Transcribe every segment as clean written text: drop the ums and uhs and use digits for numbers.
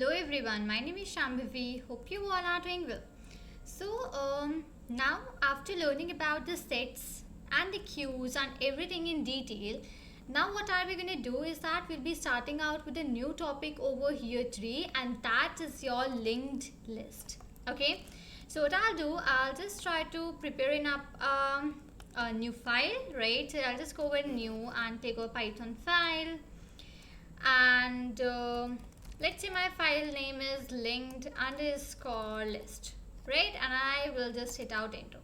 Hello everyone, my name is Shambhavi. Hope you all are doing well. Now after learning about the sets and the cues and everything in detail, now what are we going to do is that we'll be starting out with a new topic over here today, and that is your linked list. Okay, so what I'll do, I'll just try to prepare a new file, right? So I'll just go with new and take a Python file, and let's say my file name is linked underscore list, right? And I will just hit out enter.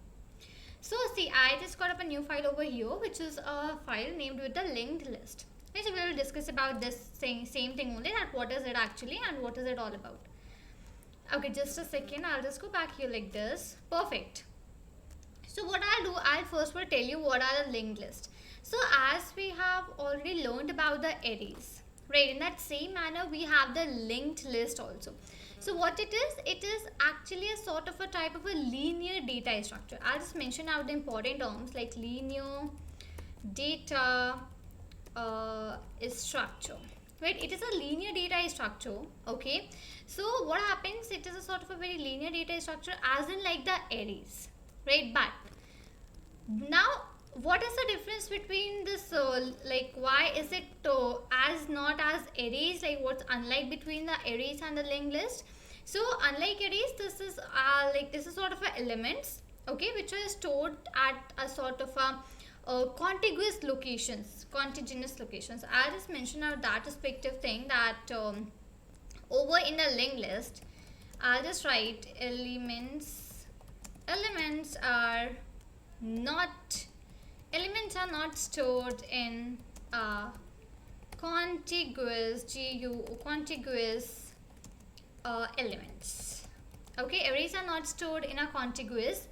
So see, I just got up a new file over here, which is a file named with the linked list. Okay, so we will discuss about this same thing only, that what is it actually and what is it all about. Okay, just a second, I'll just go back here like this. Perfect. So what I'll do, I'll first will tell you what are the linked list. So as we have already learned about the arrays, right, in that same manner we have the linked list also. So what it is actually a sort of a type of a linear data structure. I'll just mention out the important terms like linear data structure, right? It is a linear data structure. Okay, so what happens, it is a sort of a very linear data structure as in like the arrays, right? But now what is the difference between this, like why is it as not as arrays, like what's unlike between the arrays and the linked list? So unlike arrays, this is sort of a elements, okay, which are stored at a sort of a contiguous locations. I'll just mention out that respective thing, that over in the linked list I'll just write elements are not stored in contiguous elements. Okay, arrays are not stored in a contiguous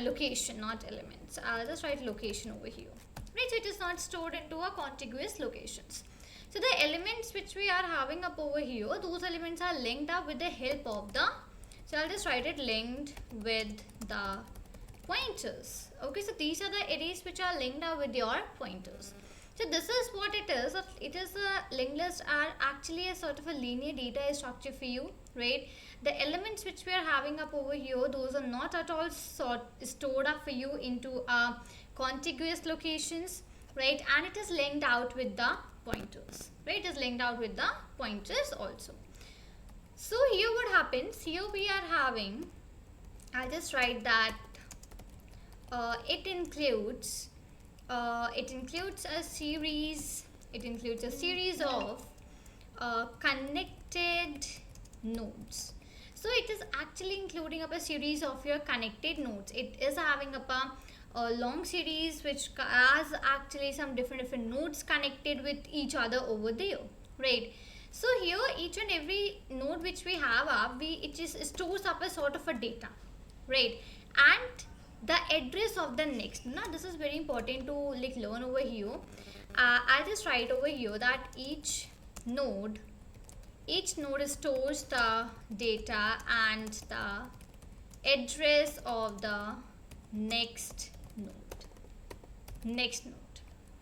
location, not elements. I'll just write location over here, right? So it is not stored into a contiguous locations. So the elements which we are having up over here, those elements are linked up with the help of the, so I'll just write it linked with the pointers. Okay, so these are the arrays which are linked up with your pointers. So this is what it is. It is a linked list are actually a sort of a linear data structure for you, right? The elements which we are having up over here, those are not at all stored up for you into contiguous locations, right? And it is linked out with the pointers, right? It is linked out with the pointers also. So here what happens, here we are having, I'll just write that it includes a series of connected nodes. So it is actually including up a series of your connected nodes. It is having up a long series which has actually some different nodes connected with each other over there, right? So here each and every node which we have up, it just stores up a sort of a data, right? And the address of the next. Now this is very important to like learn over here. I'll just write over here that each node stores the data and the address of the next node.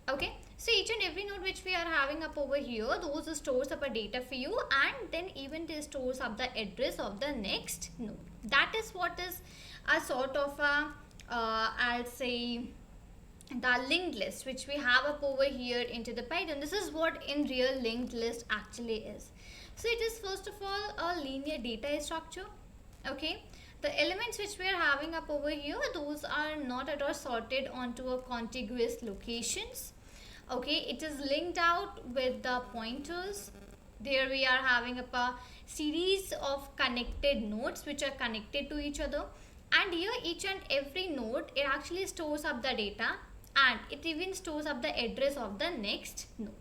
Okay, so each and every node which we are having up over here, those stores up a data for you, and then even they stores up the address of the next node. That is what is a sort of a I'll say the linked list which we have up over here into the Python. This is what in real linked list actually is. So it is first of all a linear data structure. Okay, the elements which we are having up over here, those are not at all sorted onto a contiguous locations. Okay, it is linked out with the pointers. There we are having up a series of connected nodes which are connected to each other. And here each and every node, it actually stores up the data and it even stores up the address of the next node.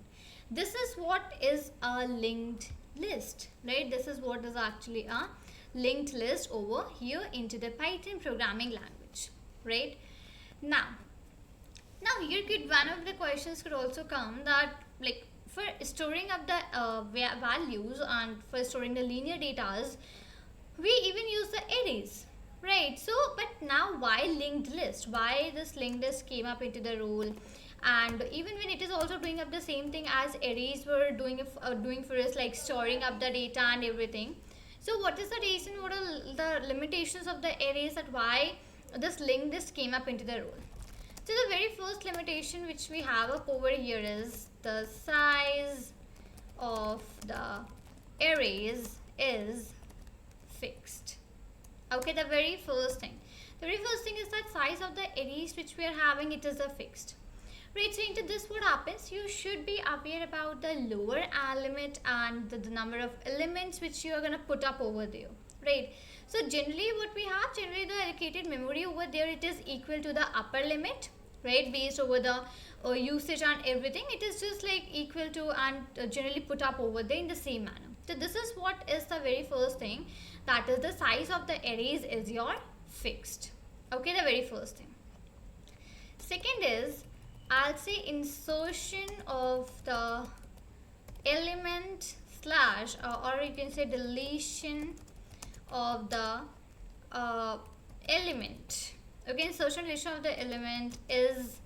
This is what is a linked list, right? This is what is actually a linked list over here into the Python programming language, right? Now here one of the questions could also come that like for storing up the values and for storing the linear data, we even use the arrays. Right, so but now why linked list? Why this linked list came up into the role? and even when it is also doing up the same thing as arrays were doing for us, like storing up the data and everything. So what is the reason, what are the limitations of the arrays, that why this linked list came up into the role? So the very first limitation which we have up over here is the size of the arrays is fixed. Okay, the very first thing. The very first thing is that size of the arrays which we are having, it is a fixed. Right, so into this what happens, you should be aware about the lower limit and the number of elements which you are going to put up over there. Right, so generally what we have, generally the allocated memory over there, it is equal to the upper limit, right, based over the usage and everything. It is just like equal to and generally put up over there in the same manner. So this is what is the very first thing, that is the size of the arrays is your fixed. Okay, the very first thing. Second is, I'll say insertion of the element slash or you can say deletion of the element. Okay, insertion deletion of the element is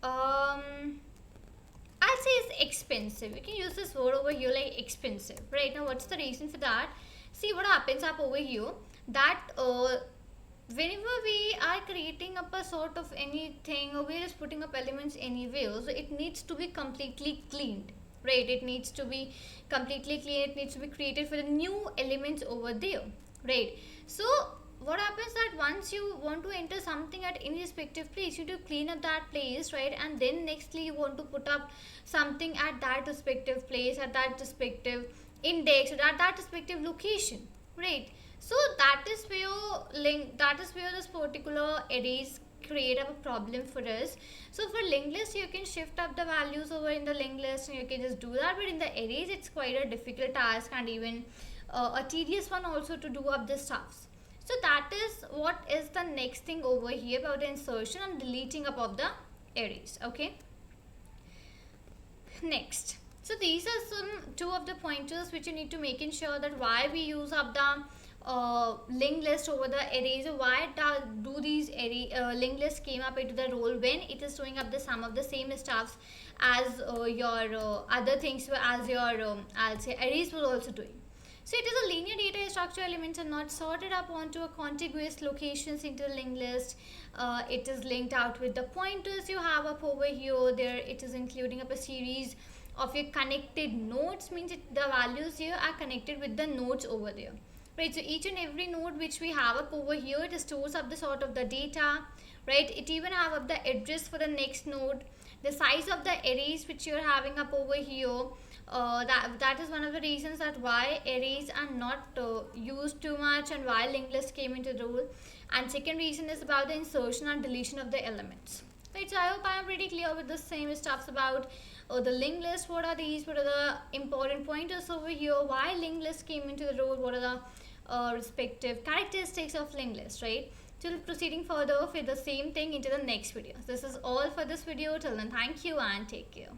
I'll say it's expensive. You can use this word over here like expensive. Right, now what's the reason for that? See what happens up over here, that whenever we are creating up a sort of anything, or we are just putting up elements anywhere, so it needs to be completely cleaned, right? It needs to be completely clean, it needs to be created for the new elements over there, right? So what happens that once you want to enter something at any respective place, you do clean up that place, right? And then nextly you want to put up something at that respective place, at that respective index, or at that respective location, right? So that is where this particular arrays create a problem for us. So for linked list, you can shift up the values over in the linked list and you can just do that, but in the arrays it's quite a difficult task and even a tedious one also to do up the stuffs. So that is what is the next thing over here about the insertion and deleting up of the arrays. Okay, next, so these are some two of the pointers which you need to make sure that why we use up the linked list over the arrays, or why do these linked lists came up into the role when it is showing up the sum of the same stuffs as your other things, as your I'll say arrays were also doing. So it is a linear data structure, elements are not sorted up onto a contiguous locations into the linked list. It is linked out with the pointers you have up over here. There it is including up a series of your connected nodes, means the values here are connected with the nodes over there. Right, so each and every node which we have up over here, it stores up the sort of the data, right? It even have up the address for the next node, the size of the arrays which you're having up over here. That is one of the reasons that why arrays are not used too much and why linked list came into the role. And second reason is about the insertion and deletion of the elements. Right, so I hope I am pretty clear with the same stuffs about the linked list. What are these? What are the important pointers over here? Why linked list came into the role? What are the respective characteristics of linked list, right? So proceeding further with the same thing into the next video. This is all for this video. Till then, thank you and take care.